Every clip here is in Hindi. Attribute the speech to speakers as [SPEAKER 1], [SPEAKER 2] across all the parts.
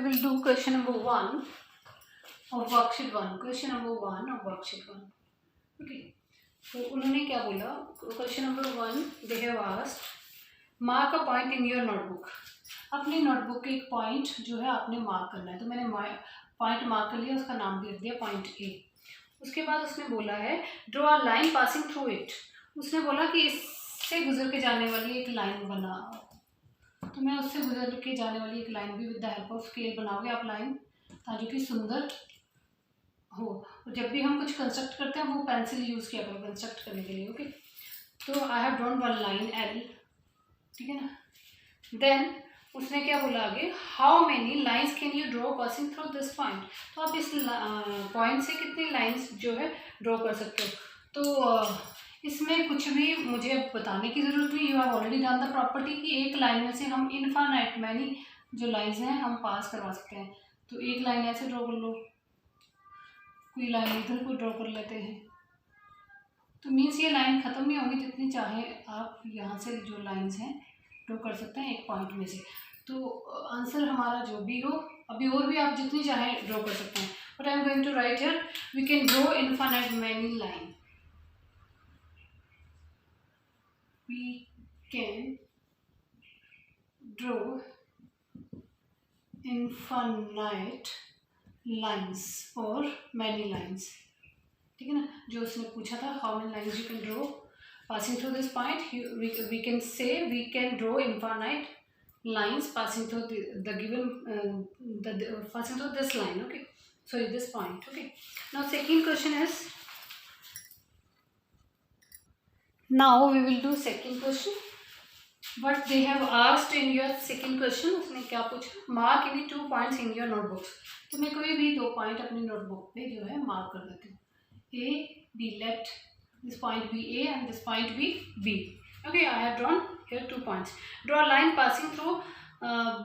[SPEAKER 1] will do question number 1 of worksheet 1. Question number 1 of worksheet 1. Okay. तो उन्होंने क्या बोला, question number 1 they have asked mark a point in your notebook. अपनी नोटबुक के एक पॉइंट जो है आपने मार्क करना है. तो मैंने पॉइंट मार्क कर लिया, उसका नाम भी लिख दिया पॉइंट ए. उसके बाद उसने बोला है draw a line passing through it. उसने बोला कि इससे गुजर के जाने वाली एक लाइन बना. तो मैं उससे गुजर के जाने वाली एक लाइन भी with the help of scale बनाओगे आप लाइन, ताकि कि सुंदर हो. जब भी हम कुछ कंस्ट्रक्ट करते हैं वो पेंसिल यूज़ किया करो कंस्ट्रक्ट करने के लिए. ओके. तो I have drawn one line L. ठीक है ना. देन उसने क्या बोला आगे, how many lines can you draw passing through this point. तो आप इस पॉइंट से कितनी लाइन्स जो है ड्रॉ कर सकते हो. तो इसमें कुछ भी मुझे अब बताने की ज़रूरत नहीं. You have already done the property कि एक लाइन में से हम इनफाइनाइट मैनी जो लाइन्स हैं हम पास करवा सकते हैं. तो एक लाइन ऐसे ड्रॉ कर लो, कोई लाइन इधर को ड्रॉ कर लेते हैं. तो मीन्स ये लाइन ख़त्म नहीं होगी, जितनी चाहे आप यहाँ से जो लाइन्स हैं ड्रॉ कर सकते हैं एक पॉइंट में से. तो आंसर हमारा जो भी हो, अभी और भी आप जितनी चाहे ड्रॉ कर सकते हैं. But I am going to write here we can draw infinite many line. We can draw infinite lines or many lines. ठीक है ना. जो उसने पूछा था how many lines you can draw passing through this point, we can say we can draw infinite lines passing through the given passing through this line. Okay, sorry, this point. Okay, now second question is, now we will do second question. What they have asked in your second question, उसने क्या पूछा, mark any 2 points in your notebooks. तो मैं कोई भी 2 पॉइंट अपनी नोटबुक पे जो है मार्क कर देती हूँ. A B, let this point B A and this point B B. Okay, I have drawn here 2 points. Draw line passing through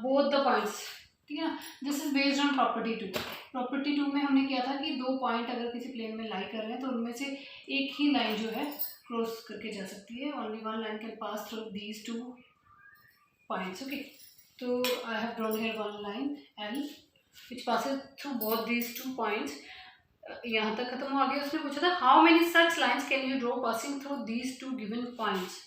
[SPEAKER 1] both the points. ठीक है ना. This is based on property 2. Property 2 में हमने किया था कि 2 पॉइंट अगर किसी प्लेन में लाई कर रहे हैं तो उनमें से एक ही लाइन जो है क्रॉस करके जा सकती है. Only one line can pass through these 2 points. Okay. तो I have drawn here one line L which passes through both these 2 points. यहाँ तक खत्म हो. आगे उसने पूछा था how many such lines can you draw passing through these 2 given points.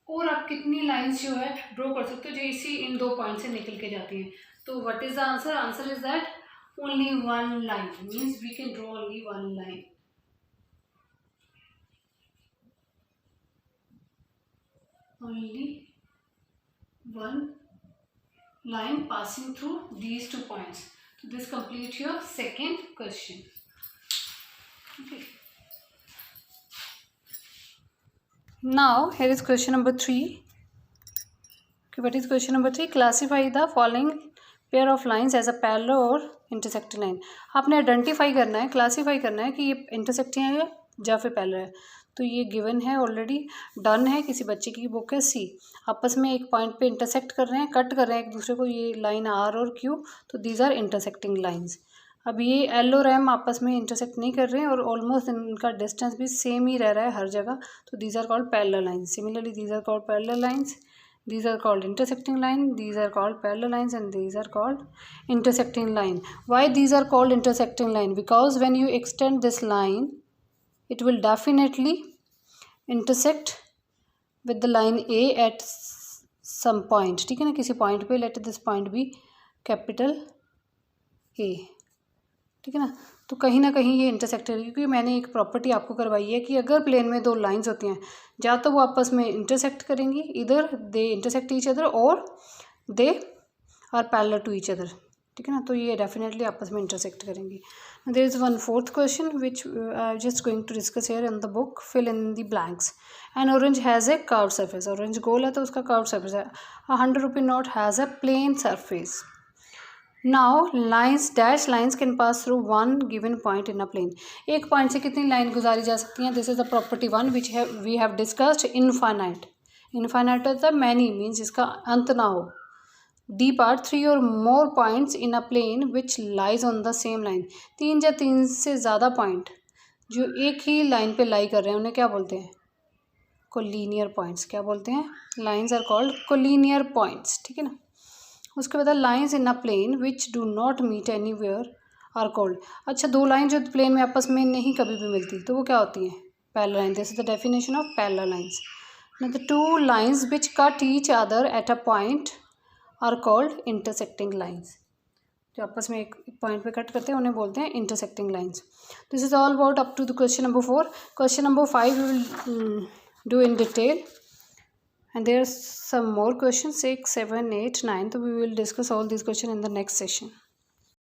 [SPEAKER 1] और आप कितनी लाइन्स जो है ड्रॉ कर सकते हो जो इसी इन 2 पॉइंट से निकल के जाती हैं. तो what is the answer. Answer is that only one line. Means we can draw only one line. Only one line passing through these 2 points. So this complete your second question. Okay. Now here is question number 3. Okay, what is question number 3? Classify the following pair of lines as a parallel or intersecting line. आपने आइडेंटिफाई करना है, क्लासीफाई करना है कि ये इंटरसेक्टिंग है या फिर पैरेलल है. तो ये गिवन है, ऑलरेडी डन है. किसी बच्चे की बुक है सी. आपस में एक पॉइंट पे इंटरसेक्ट कर रहे हैं, कट कर रहे हैं एक दूसरे को. ये लाइन आर और क्यू, तो दीज आर इंटरसेक्टिंग लाइंस. अब ये एल और एम आपस में इंटरसेक्ट नहीं कर रहे हैं और ऑलमोस्ट इनका डिस्टेंस भी सेम ही रह रहा है हर जगह. तो these are called parallel lines. Similarly these are called parallel lines. These are called intersecting line. These are called parallel lines, and these are called intersecting line. Why these are called intersecting line? Because when you extend this line, it will definitely intersect with the line A at some point. ठीक है ना. किसी पॉइंट पे let this point be capital A. ठीक है ना. तो कहीं ना कहीं ये इंटरसेक्ट है, क्योंकि मैंने एक प्रॉपर्टी आपको करवाई है कि अगर प्लेन में 2 लाइंस होती हैं, या तो वो आपस में इंटरसेक्ट करेंगी, इधर दे इंटरसेक्ट ईच अदर और they are parallel to each other. ठीक है ना. तो ये डेफिनेटली आपस में इंटरसेक्ट करेंगी. There is one fourth question which I just going to discuss here in the book. Fill in the blanks. An orange has a curve surface. Orange गोल है तो उसका कर्व सरफेस है. ₹100 note has a plane surface. Now lines dash lines can pass through one given point in a plane. एक पॉइंट से कितनी लाइन गुजारी जा सकती हैं. This is the property 1 which we have discussed. Infinite. Infinite होता है मैनी, मीन्स इसका अंत ना हो. डी पार्ट 3 और more points in a plane which lies on the same line. 3 या 3 से ज़्यादा पॉइंट जो एक ही लाइन पे लाई कर रहे हैं उन्हें क्या बोलते हैं. Collinear points. क्या बोलते हैं. Lines are called collinear points. ठीक है ना. उसके बाद lines in a plane which do not meet anywhere are called. अच्छा, दो लाइन जो प्लेन में आपस में नहीं कभी भी मिलती तो वो क्या होती हैं? Parallel line. This is the definition of parallel lines. Now the two lines which cut each other at a point are called intersecting lines. जो आपस में एक पॉइंट पे कट करते हैं उन्हें बोलते हैं intersecting lines. This is all about up to the question number 4. Question number 5 we will do in detail. And there are some more questions, 6, 7, 8, 9. So we will discuss all these questions in the next session.